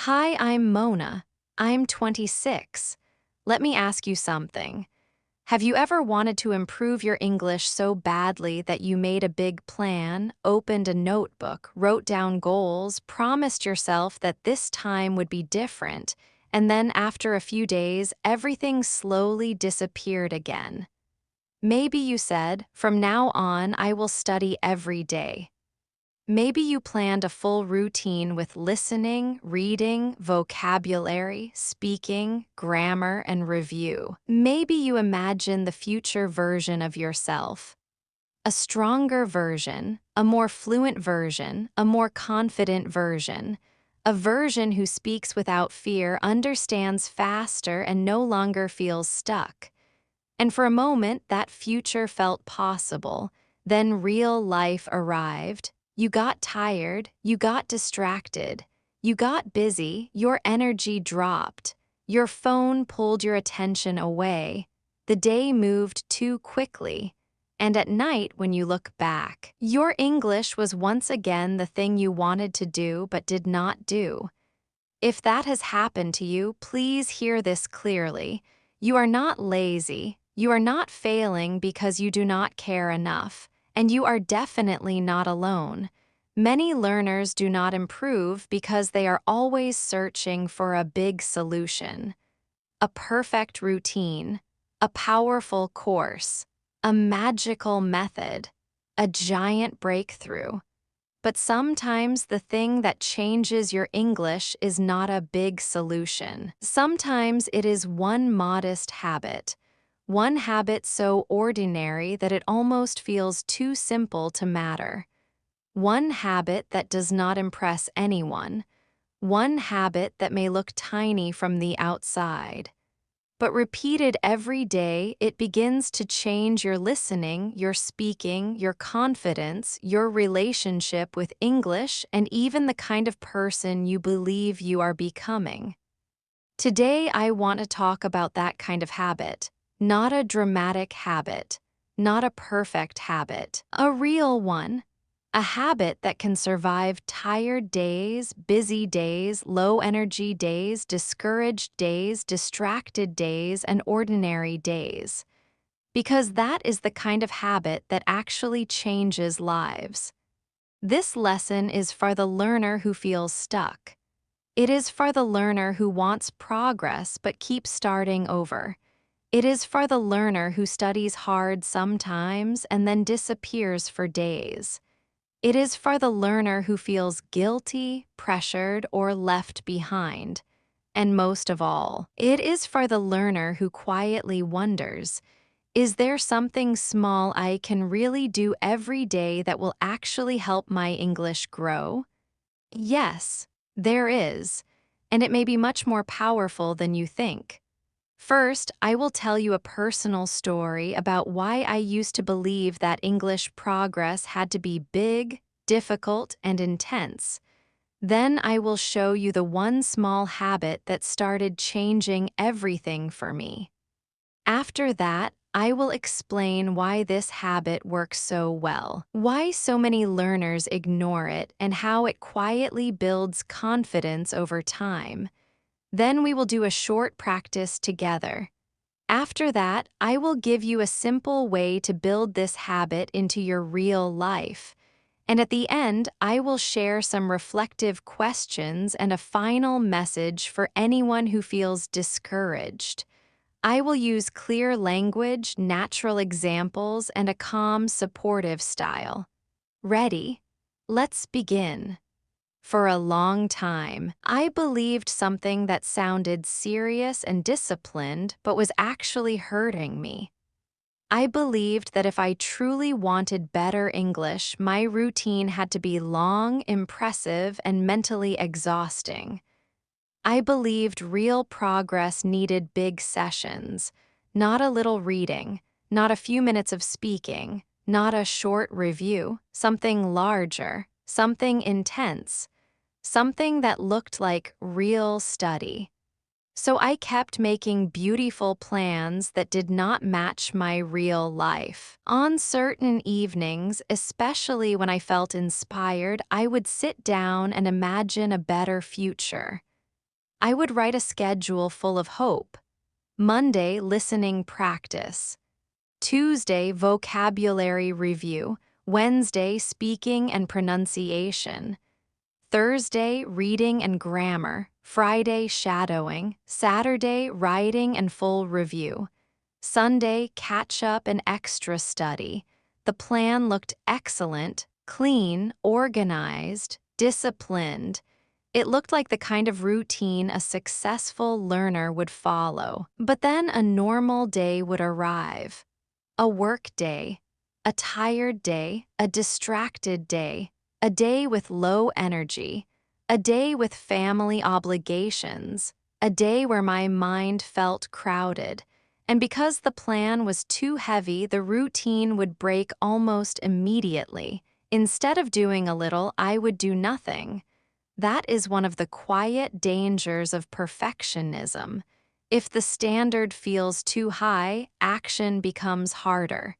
Hi, I'm Mona. I'm 26. Let me ask you something. Have you ever wanted to improve your English so badly that you made a big plan, opened a notebook, wrote down goals, promised yourself that this time would be different, and then after a few days, everything slowly disappeared again? Maybe you said, "From now on, I will study every day." Maybe you planned a full routine with listening, reading, vocabulary, speaking, grammar, and review. Maybe you imagined the future version of yourself. A stronger version, a more fluent version, a more confident version. A version who speaks without fear, understands faster, and no longer feels stuck. And for a moment, that future felt possible. Then real life arrived. You got tired, you got distracted, you got busy, your energy dropped. Your phone pulled your attention away. The day moved too quickly. And at night, when you look back, your English was once again the thing you wanted to do but did not do. If that has happened to you, please hear this clearly. You are not lazy. You are not failing because you do not care enough. And you are definitely not alone. Many learners do not improve because they are always searching for a big solution, a perfect routine, a powerful course, a magical method, a giant breakthrough. But sometimes the thing that changes your English is not a big solution. Sometimes it is one modest habit. One habit so ordinary that it almost feels too simple to matter. One habit that does not impress anyone. One habit that may look tiny from the outside. But repeated every day, it begins to change your listening, your speaking, your confidence, your relationship with English, and even the kind of person you believe you are becoming. Today, I want to talk about that kind of habit. Not a dramatic habit, not a perfect habit, a real one. A habit that can survive tired days, busy days, low-energy days, discouraged days, distracted days, and ordinary days. Because that is the kind of habit that actually changes lives. This lesson is for the learner who feels stuck. It is for the learner who wants progress but keeps starting over. It is for the learner who studies hard sometimes and then disappears for days. It is for the learner who feels guilty, pressured, or left behind. And most of all, it is for the learner who quietly wonders, is there something small I can really do every day that will actually help my English grow? Yes, there is, and it may be much more powerful than you think. First, I will tell you a personal story about why I used to believe that English progress had to be big, difficult, and intense. Then I will show you the one small habit that started changing everything for me. After that, I will explain why this habit works so well, why so many learners ignore it, and how it quietly builds confidence over time. Then we will do a short practice together. After that, I will give you a simple way to build this habit into your real life. And at the end, I will share some reflective questions and a final message for anyone who feels discouraged. I will use clear language, natural examples, and a calm, supportive style. Ready? Let's begin. For a long time, I believed something that sounded serious and disciplined but was actually hurting me. I believed that if I truly wanted better English, my routine had to be long, impressive, and mentally exhausting. I believed real progress needed big sessions, not a little reading, not a few minutes of speaking, not a short review, something larger, something intense. Something that looked like real study. So I kept making beautiful plans that did not match my real life. On certain evenings, especially when I felt inspired, I would sit down and imagine a better future. I would write a schedule full of hope. Monday, listening practice. Tuesday, vocabulary review. Wednesday, speaking and pronunciation. Thursday, reading and grammar. Friday, shadowing. Saturday, writing and full review. Sunday, catch up and extra study. The plan looked excellent, clean, organized, disciplined. It looked like the kind of routine a successful learner would follow. But then a normal day would arrive. A work day, a tired day, a distracted day, a day with low energy, a day with family obligations, a day where my mind felt crowded. And because the plan was too heavy, the routine would break almost immediately. Instead of doing a little, I would do nothing. That is one of the quiet dangers of perfectionism. If the standard feels too high, action becomes harder.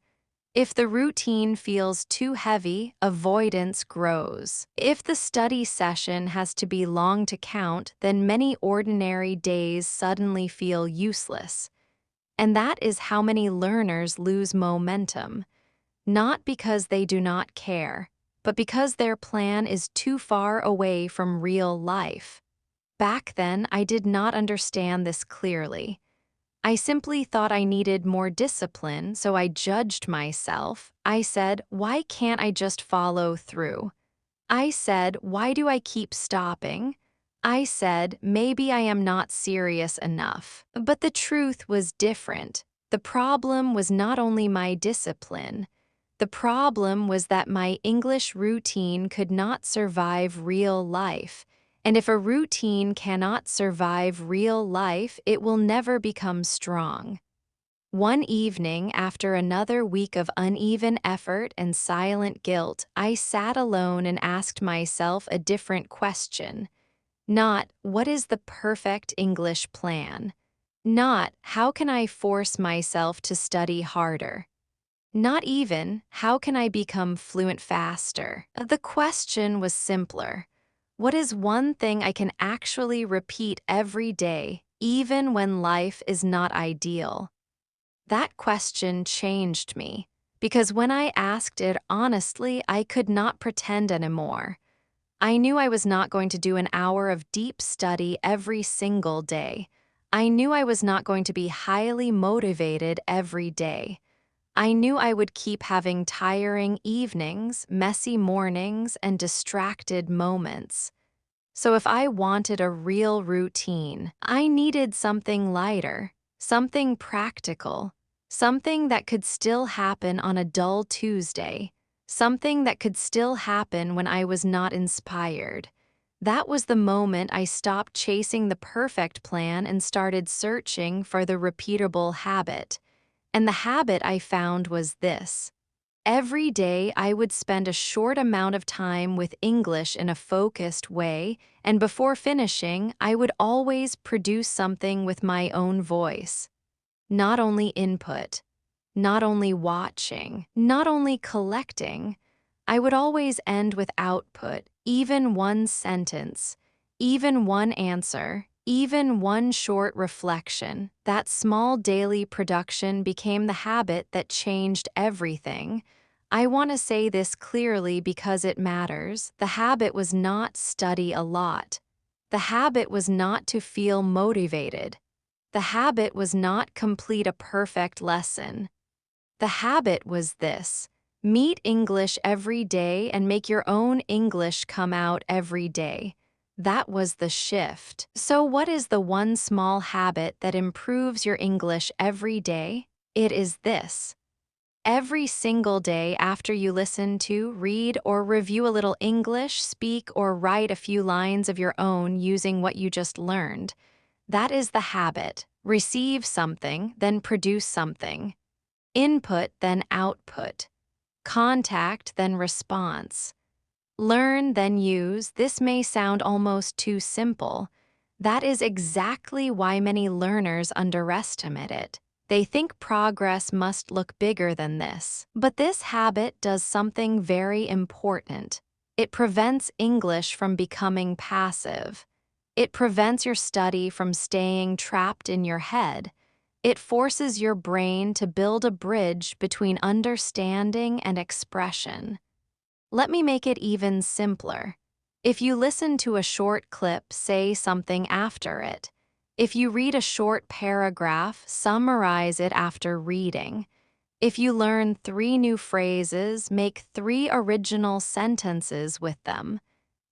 If the routine feels too heavy, avoidance grows. If the study session has to be long to count, then many ordinary days suddenly feel useless. And that is how many learners lose momentum, not because they do not care, but because their plan is too far away from real life. Back then, I did not understand this clearly. I simply thought I needed more discipline, so I judged myself. I said, why can't I just follow through? I said, why do I keep stopping? I said, maybe I am not serious enough. But the truth was different. The problem was not only my discipline. The problem was that my English routine could not survive real life. And if a routine cannot survive real life, it will never become strong. One evening, after another week of uneven effort and silent guilt, I sat alone and asked myself a different question. Not, what is the perfect English plan? Not, how can I force myself to study harder? Not even, how can I become fluent faster? The question was simpler. What is one thing I can actually repeat every day, even when life is not ideal? That question changed me, because when I asked it honestly, I could not pretend anymore. I knew I was not going to do an hour of deep study every single day. I knew I was not going to be highly motivated every day. I knew I would keep having tiring evenings, messy mornings, and distracted moments. So if I wanted a real routine, I needed something lighter, something practical, something that could still happen on a dull Tuesday, something that could still happen when I was not inspired. That was the moment I stopped chasing the perfect plan and started searching for the repeatable habit. And the habit I found was this. Every day, I would spend a short amount of time with English in a focused way, and before finishing, I would always produce something with my own voice. Not only input, not only watching, not only collecting, I would always end with output, even one sentence, even one answer, even one short reflection. That small daily production became the habit that changed everything. I want to say this clearly because it matters. The habit was not study a lot. The habit was not to feel motivated. The habit was not complete a perfect lesson. The habit was this: meet English every day and make your own English come out every day. That was the shift. So what is the one small habit that improves your English every day? It is this. Every single day after you listen to, read, or review a little English, speak or write a few lines of your own using what you just learned. That is the habit. Receive something, then produce something. Input, then output. Contact, then response. Learn, then use. This may sound almost too simple. That is exactly why many learners underestimate it. They think progress must look bigger than this. But this habit does something very important. It prevents English from becoming passive. It prevents your study from staying trapped in your head. It forces your brain to build a bridge between understanding and expression. Let me make it even simpler. If you listen to a short clip, say something after it. If you read a short paragraph, summarize it after reading. If you learn 3 new phrases, make 3 original sentences with them.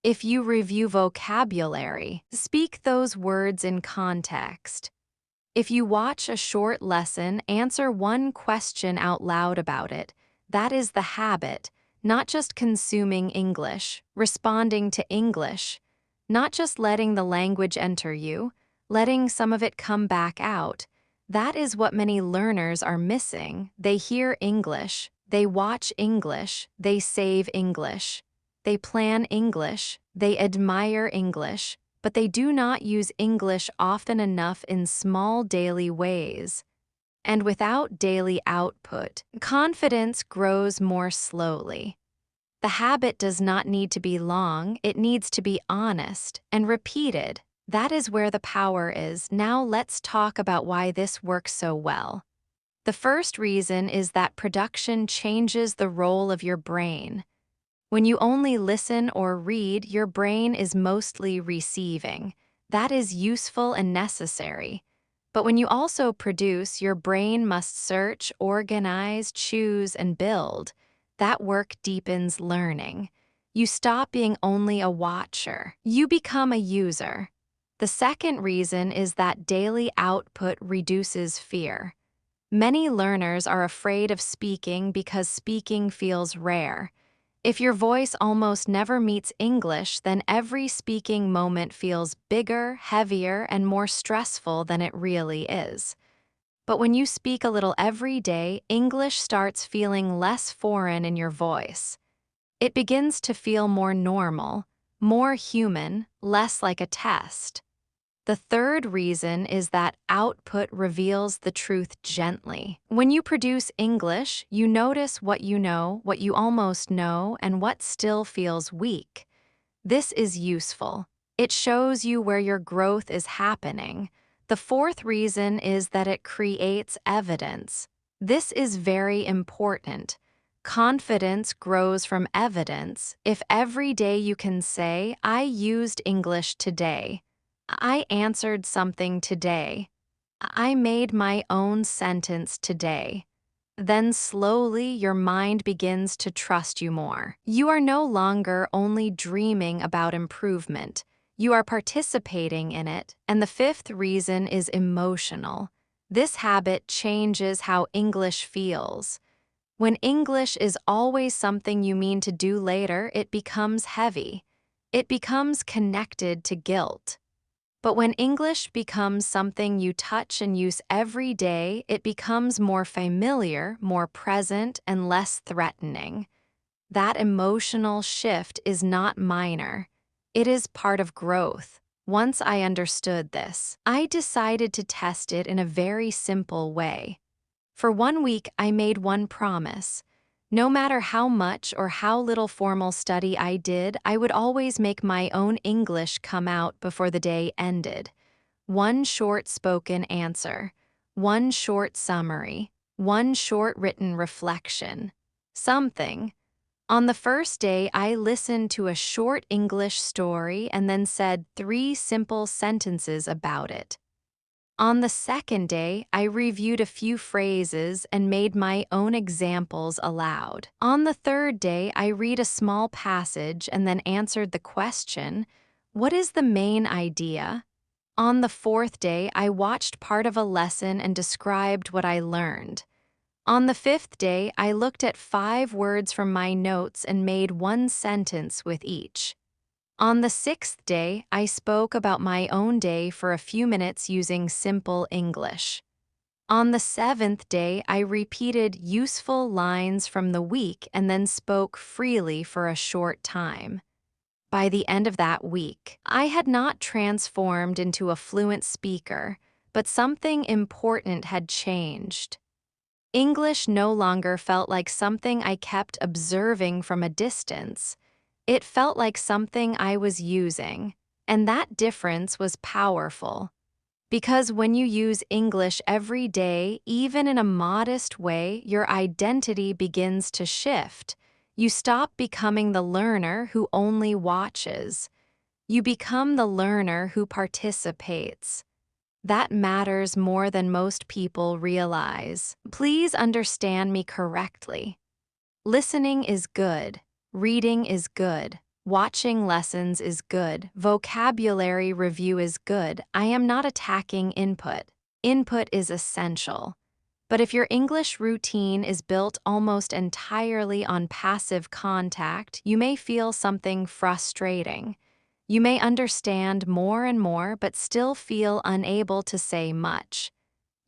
If you review vocabulary, speak those words in context. If you watch a short lesson, answer one question out loud about it. That is the habit, not just consuming English, responding to English, not just letting the language enter you, letting some of it come back out. That is what many learners are missing. They hear English, they watch English, they save English. They plan English, they admire English, but they do not use English often enough in small daily ways. And without daily output, confidence grows more slowly. The habit does not need to be long, it needs to be honest and repeated. That is where the power is. Now let's talk about why this works so well. The first reason is that production changes the role of your brain. When you only listen or read, your brain is mostly receiving. That is useful and necessary. But when you also produce, your brain must search, organize, choose, and build. That work deepens learning. You stop being only a watcher. You become a user. The second reason is that daily output reduces fear. Many learners are afraid of speaking because speaking feels rare. If your voice almost never meets English, then every speaking moment feels bigger, heavier, and more stressful than it really is. But when you speak a little every day, English starts feeling less foreign in your voice. It begins to feel more normal, more human, less like a test. The third reason is that output reveals the truth gently. When you produce English, you notice what you almost know, and what still feels weak. This is useful. It shows you where your growth is happening. The fourth reason is that it creates evidence. This is very important. Confidence grows from evidence. If every day you can say, "I used English today," "I answered something today," "I made my own sentence today," then slowly your mind begins to trust you more. You are no longer only dreaming about improvement. You are participating in it. And the fifth reason is emotional. This habit changes how English feels. When English is always something you mean to do later, it becomes heavy. It becomes connected to guilt. But when English becomes something you touch and use every day, it becomes more familiar, more present, and less threatening. That emotional shift is not minor. It is part of growth. Once I understood this, I decided to test it in a very simple way. For 1 week, I made one promise. No matter how much or how little formal study I did, I would always make my own English come out before the day ended. One short spoken answer, one short summary, one short written reflection. Something. On the first day, I listened to a short English story and then said 3 simple sentences about it. On the second day, I reviewed a few phrases and made my own examples aloud. On the third day, I read a small passage and then answered the question, "What is the main idea?" On the fourth day, I watched part of a lesson and described what I learned. On the fifth day, I looked at 5 words from my notes and made one sentence with each. On the sixth day, I spoke about my own day for a few minutes using simple English. On the seventh day, I repeated useful lines from the week and then spoke freely for a short time. By the end of that week, I had not transformed into a fluent speaker, but something important had changed. English no longer felt like something I kept observing from a distance. It felt like something I was using. And that difference was powerful. Because when you use English every day, even in a modest way, your identity begins to shift. You stop becoming the learner who only watches. You become the learner who participates. That matters more than most people realize. Please understand me correctly. Listening is good. Reading is good. Watching lessons is good. Vocabulary review is good. I am not attacking input. Input is essential. But if your English routine is built almost entirely on passive contact, you may feel something frustrating. You may understand more and more but still feel unable to say much.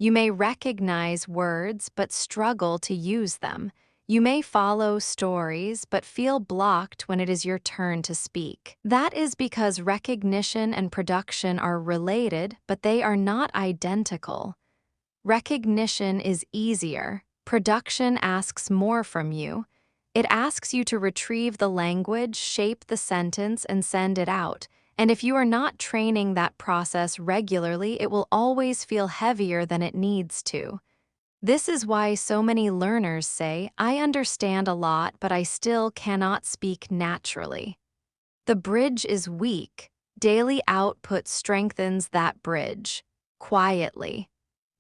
You may recognize words but struggle to use them. You may follow stories but feel blocked when it is your turn to speak. That is because recognition and production are related, but they are not identical. Recognition is easier. Production asks more from you. It asks you to retrieve the language, shape the sentence, and send it out. And if you are not training that process regularly, it will always feel heavier than it needs to. This is why so many learners say, I understand a lot, but I still cannot speak naturally. The bridge is weak. Daily output strengthens that bridge. Quietly.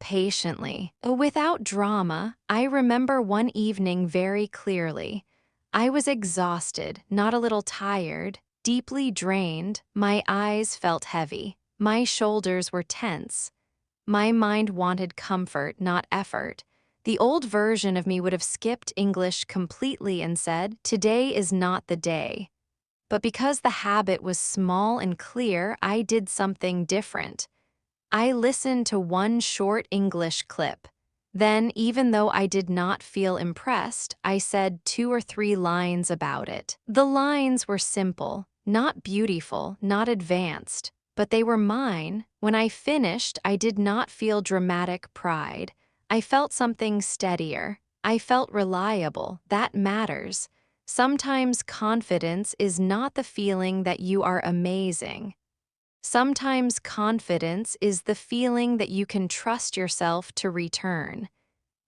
Patiently. Without drama, I remember one evening very clearly. I was exhausted, not a little tired, deeply drained. My eyes felt heavy. My shoulders were tense. My mind wanted comfort, not effort. The old version of me would have skipped English completely and said, "Today is not the day." But because the habit was small and clear, I did something different. I listened to one short English clip. Then, even though I did not feel impressed, I said 2 or 3 lines about it. The lines were simple, not beautiful, not advanced, but they were mine. When I finished, I did not feel dramatic pride. I felt something steadier. I felt reliable. That matters. Sometimes confidence is not the feeling that you are amazing. Sometimes confidence is the feeling that you can trust yourself to return.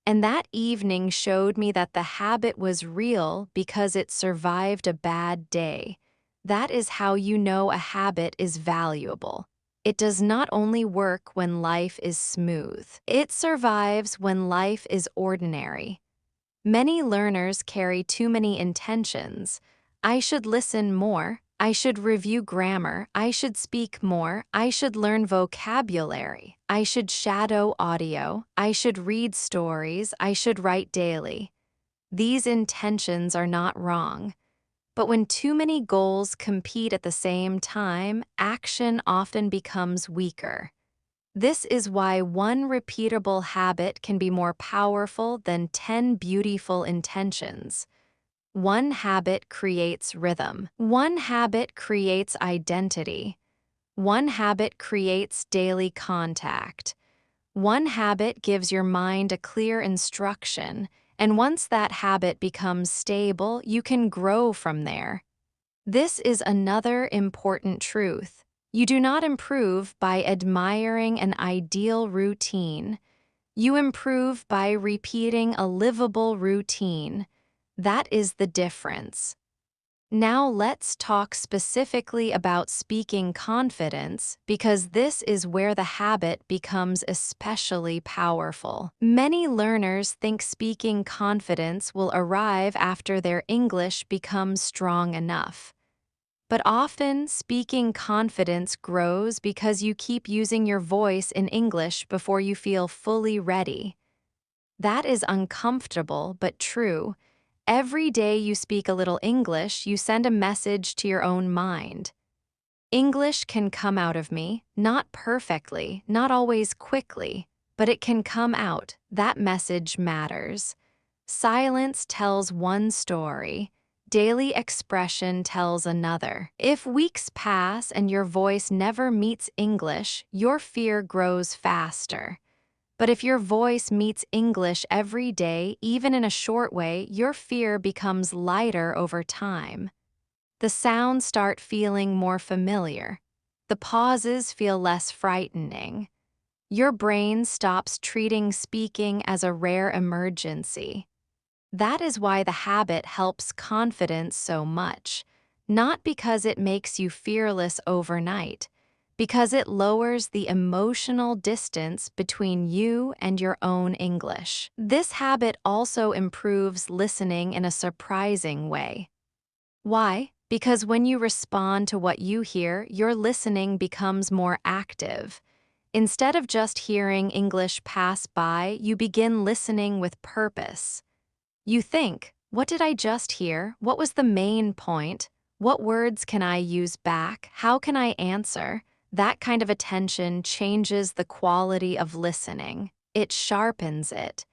And that evening showed me that the habit was real because it survived a bad day. That is how you know a habit is valuable. It does not only work when life is smooth. It survives when life is ordinary. Many learners carry too many intentions. I should listen more. I should review grammar. I should speak more. I should learn vocabulary. I should shadow audio. I should read stories. I should write daily. These intentions are not wrong. But when too many goals compete at the same time, action often becomes weaker. This is why one repeatable habit can be more powerful than 10 beautiful intentions. One habit creates rhythm. One habit creates identity. One habit creates daily contact. One habit gives your mind a clear instruction, and once that habit becomes stable, you can grow from there. This is another important truth. You do not improve by admiring an ideal routine. You improve by repeating a livable routine. That is the difference. Now let's talk specifically about speaking confidence, because this is where the habit becomes especially powerful. Many learners think speaking confidence will arrive after their English becomes strong enough. But often, speaking confidence grows because you keep using your voice in English before you feel fully ready. That is uncomfortable but true. Every day you speak a little English, you send a message to your own mind. English can come out of me, not perfectly, not always quickly, but it can come out. That message matters. Silence tells one story. Daily expression tells another. If weeks pass and your voice never meets English, your fear grows faster. But if your voice meets English every day, even in a short way, your fear becomes lighter over time. The sounds start feeling more familiar. The pauses feel less frightening. Your brain stops treating speaking as a rare emergency. That is why the habit helps confidence so much, not because it makes you fearless overnight, because it lowers the emotional distance between you and your own English. This habit also improves listening in a surprising way. Why? Because when you respond to what you hear, your listening becomes more active. Instead of just hearing English pass by, you begin listening with purpose. You think, what did I just hear? What was the main point? What words can I use back? How can I answer? That kind of attention changes the quality of listening. It sharpens it.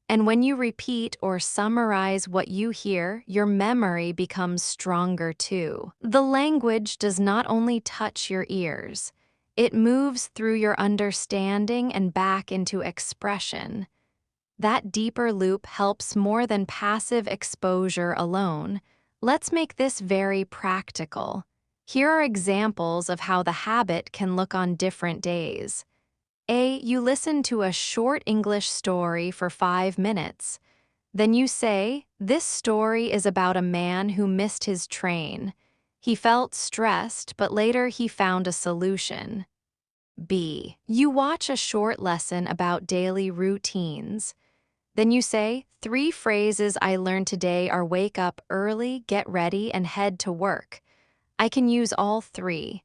And when you repeat or summarize what you hear, your memory becomes stronger too. The language does not only touch your ears, it moves through your understanding and back into expression. That deeper loop helps more than passive exposure alone. Let's make this very practical. Here are examples of how the habit can look on different days. A. You listen to a short English story for 5 minutes. Then you say, "This story is about a man who missed his train. He felt stressed, but later he found a solution." B. You watch a short lesson about daily routines. Then you say, "3 phrases I learned today are wake up early, get ready, and head to work. I can use all 3.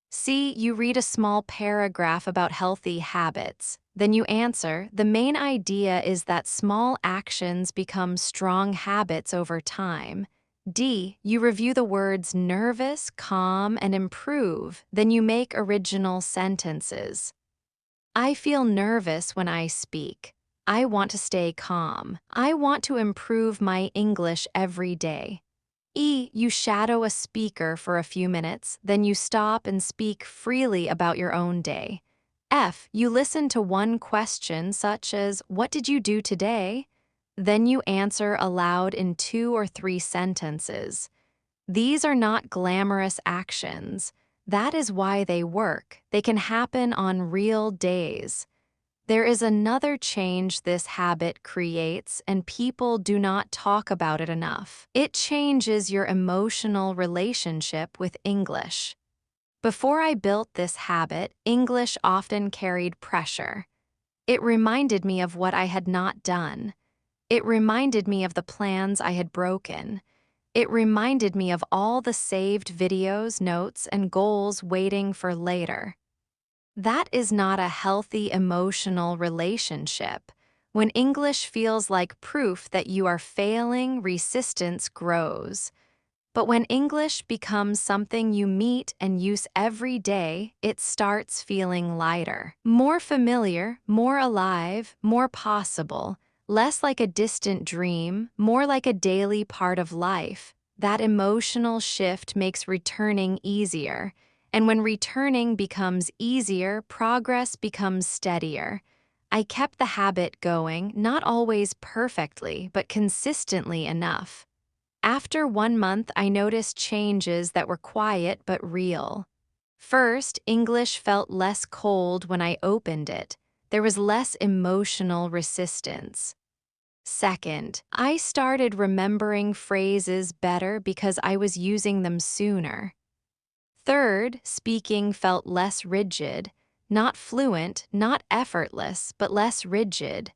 C. You read a small paragraph about healthy habits. Then you answer, "The main idea is that small actions become strong habits over time." D. You review the words nervous, calm, and improve. Then you make original sentences. I feel nervous when I speak. I want to stay calm. I want to improve my English every day. E. You shadow a speaker for a few minutes, then you stop and speak freely about your own day. F. You listen to one question such as, "What did you do today?" Then you answer aloud in 2 or 3 sentences. These are not glamorous actions. That is why they work. They can happen on real days. There is another change this habit creates, and people do not talk about it enough. It changes your emotional relationship with English. Before I built this habit, English often carried pressure. It reminded me of what I had not done. It reminded me of the plans I had broken. It reminded me of all the saved videos, notes, and goals waiting for later. That is not a healthy emotional relationship. When English feels like proof that you are failing, resistance grows. But when English becomes something you meet and use every day, it starts feeling lighter. More familiar, more alive, more possible, less like a distant dream, more like a daily part of life. That emotional shift makes returning easier. And when returning becomes easier, progress becomes steadier. I kept the habit going, not always perfectly, but consistently enough. After 1 month, I noticed changes that were quiet but real. First, English felt less cold when I opened it. There was less emotional resistance. Second, I started remembering phrases better because I was using them sooner. Third, speaking felt less rigid, not fluent, not effortless, but less rigid.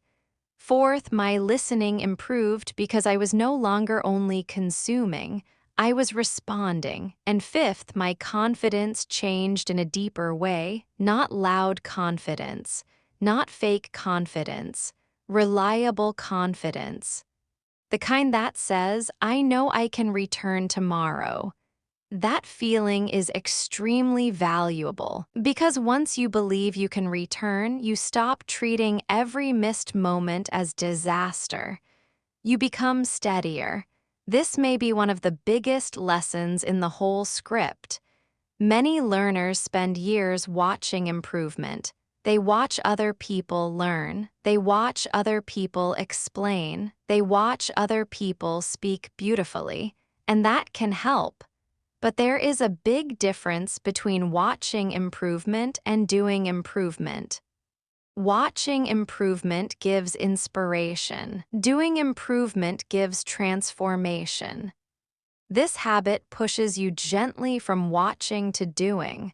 Fourth, my listening improved because I was no longer only consuming, I was responding. And fifth, my confidence changed in a deeper way, not loud confidence, not fake confidence, reliable confidence. The kind that says, "I know I can return tomorrow." That feeling is extremely valuable because once you believe you can return, you stop treating every missed moment as disaster. You become steadier. This may be one of the biggest lessons in the whole script. Many learners spend years watching improvement. They watch other people learn. They watch other people explain. They watch other people speak beautifully. And that can help. But there is a big difference between watching improvement and doing improvement. Watching improvement gives inspiration. Doing improvement gives transformation. This habit pushes you gently from watching to doing.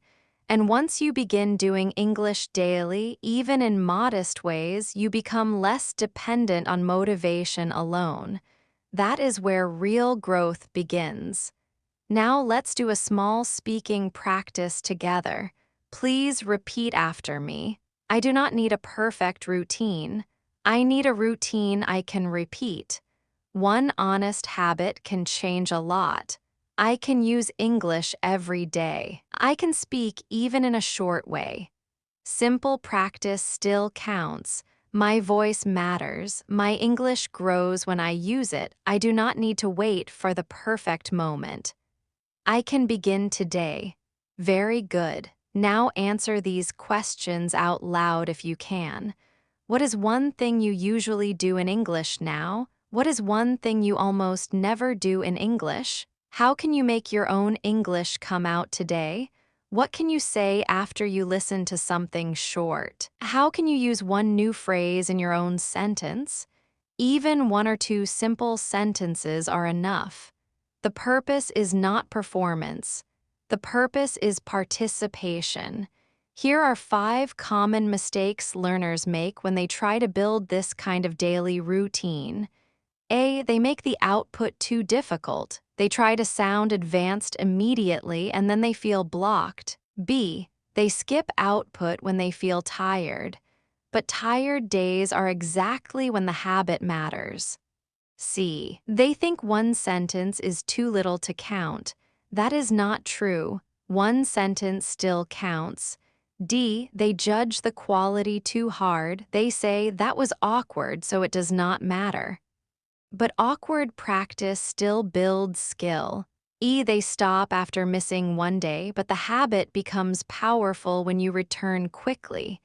And once you begin doing English daily, even in modest ways, you become less dependent on motivation alone. That is where real growth begins. Now let's do a small speaking practice together. Please repeat after me. I do not need a perfect routine. I need a routine I can repeat. One honest habit can change a lot. I can use English every day. I can speak even in a short way. Simple practice still counts. My voice matters. My English grows when I use it. I do not need to wait for the perfect moment. I can begin today. Very good. Now answer these questions out loud if you can. What is one thing you usually do in English now? What is one thing you almost never do in English? How can you make your own English come out today? What can you say after you listen to something short? How can you use one new phrase in your own sentence? Even one or two simple sentences are enough. The purpose is not performance. The purpose is participation. Here are 5 common mistakes learners make when they try to build this kind of daily routine. A. They make the output too difficult. They try to sound advanced immediately and then they feel blocked. B. They skip output when they feel tired. But tired days are exactly when the habit matters. C. They think one sentence is too little to count. That is not true. One sentence still counts. D. They judge the quality too hard. They say, that was awkward, so it does not matter. But awkward practice still builds skill. E. They stop after missing one day, but the habit becomes powerful when you return quickly.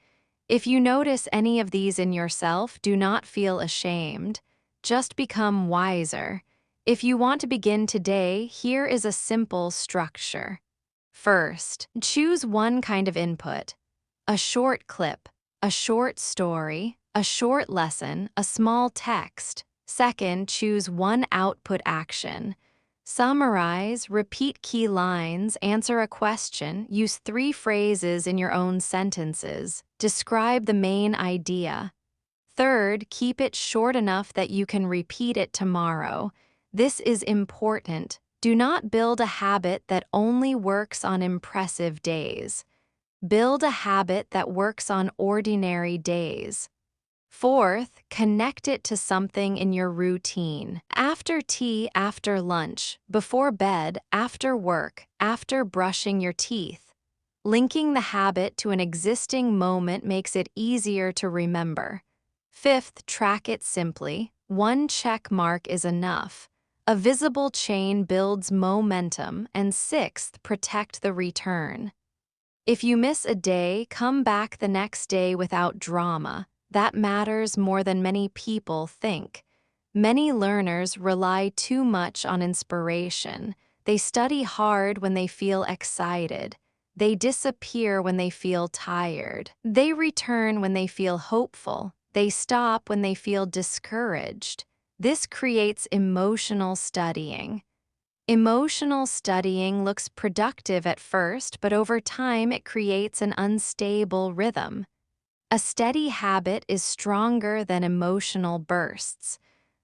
If you notice any of these in yourself, do not feel ashamed. Just become wiser. If you want to begin today, here is a simple structure. First, choose one kind of input. A short clip, a short story, a short lesson, a small text. Second, choose one output action. Summarize, repeat key lines, answer a question, use 3 phrases in your own sentences. Describe the main idea. Third, keep it short enough that you can repeat it tomorrow. This is important. Do not build a habit that only works on impressive days. Build a habit that works on ordinary days. Fourth, connect it to something in your routine. After tea, after lunch, before bed, after work, after brushing your teeth. Linking the habit to an existing moment makes it easier to remember. Fifth, track it simply. One check mark is enough. A visible chain builds momentum. And sixth, protect the return. If you miss a day, come back the next day without drama. That matters more than many people think. Many learners rely too much on inspiration. They study hard when they feel excited. They disappear when they feel tired. They return when they feel hopeful. They stop when they feel discouraged. This creates emotional studying. Emotional studying looks productive at first, but over time it creates an unstable rhythm. A steady habit is stronger than emotional bursts.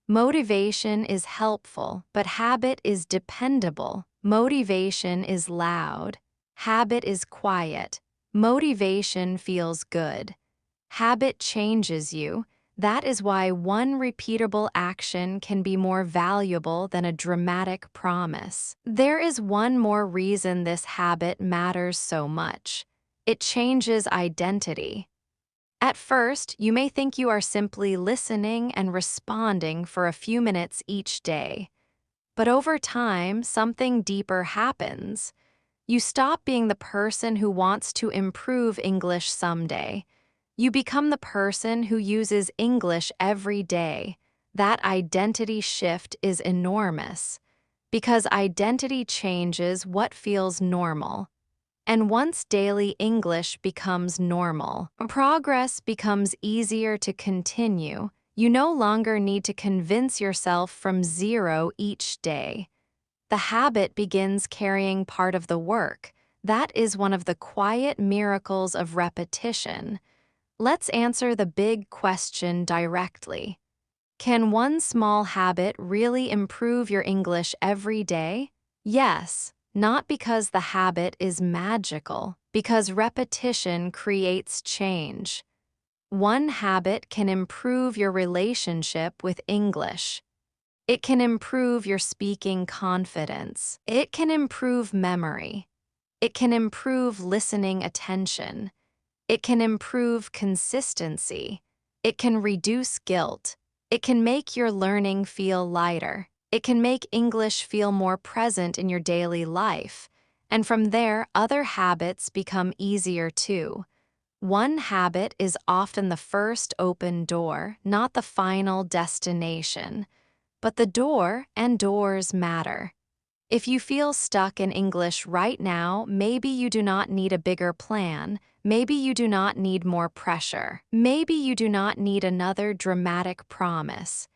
Motivation is helpful, but habit is dependable. Motivation is loud. Habit is quiet. Motivation feels good. Habit changes you. That is why one repeatable action can be more valuable than a dramatic promise. There is one more reason this habit matters so much. It changes identity. At first, you may think you are simply listening and responding for a few minutes each day. But over time, something deeper happens. You stop being the person who wants to improve English someday. You become the person who uses English every day. That identity shift is enormous. Because identity changes what feels normal. And once daily English becomes normal, progress becomes easier to continue. You no longer need to convince yourself from zero each day. The habit begins carrying part of the work. That is one of the quiet miracles of repetition. Let's answer the big question directly. Can one small habit really improve your English every day? Yes, not because the habit is magical, because repetition creates change. One habit can improve your relationship with English. It can improve your speaking confidence. It can improve memory. It can improve listening attention. It can improve consistency. It can reduce guilt. It can make your learning feel lighter. It can make English feel more present in your daily life. And from there, other habits become easier too. One habit is often the first open door, not the final destination. But the door and doors matter. If you feel stuck in English right now, maybe you do not need a bigger plan. Maybe you do not need more pressure. Maybe you do not need another dramatic promise.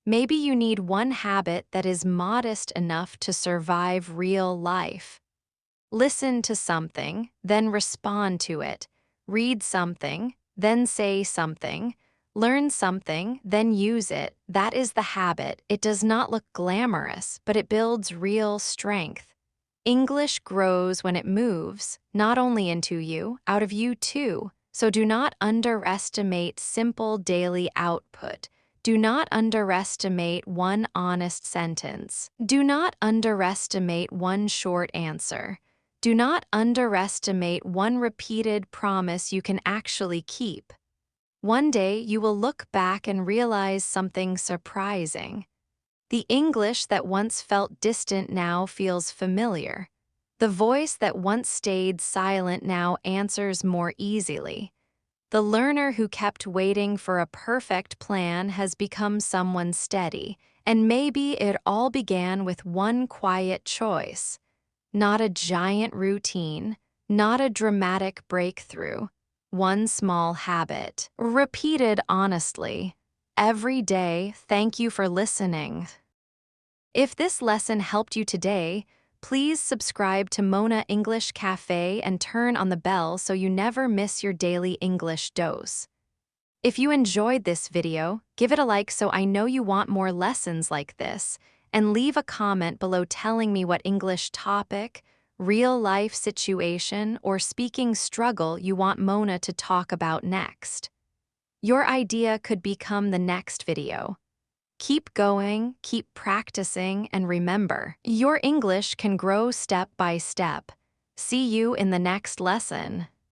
Maybe you need one habit that is modest enough to survive real life. Listen to something, then respond to it. Read something, then say something. Learn something, then use it. That is the habit. It does not look glamorous, but it builds real strength. English grows when it moves, not only into you, out of you too. So do not underestimate simple daily output. Do not underestimate one honest sentence. Do not underestimate one short answer. Do not underestimate one repeated promise you can actually keep. One day you will look back and realize something surprising. The English that once felt distant now feels familiar. The voice that once stayed silent now answers more easily. The learner who kept waiting for a perfect plan has become someone steady, and maybe it all began with one quiet choice. Not a giant routine, not a dramatic breakthrough. One small habit, repeated honestly. Every day, thank you for listening. If this lesson helped you today, please subscribe to Mona English Café and turn on the bell so you never miss your daily English dose. If you enjoyed this video, give it a like so I know you want more lessons like this, and leave a comment below telling me what English topic, real-life situation, or speaking struggle you want Mona to talk about next. Your idea could become the next video. Keep going, keep practicing, and remember, your English can grow step by step. See you in the next lesson.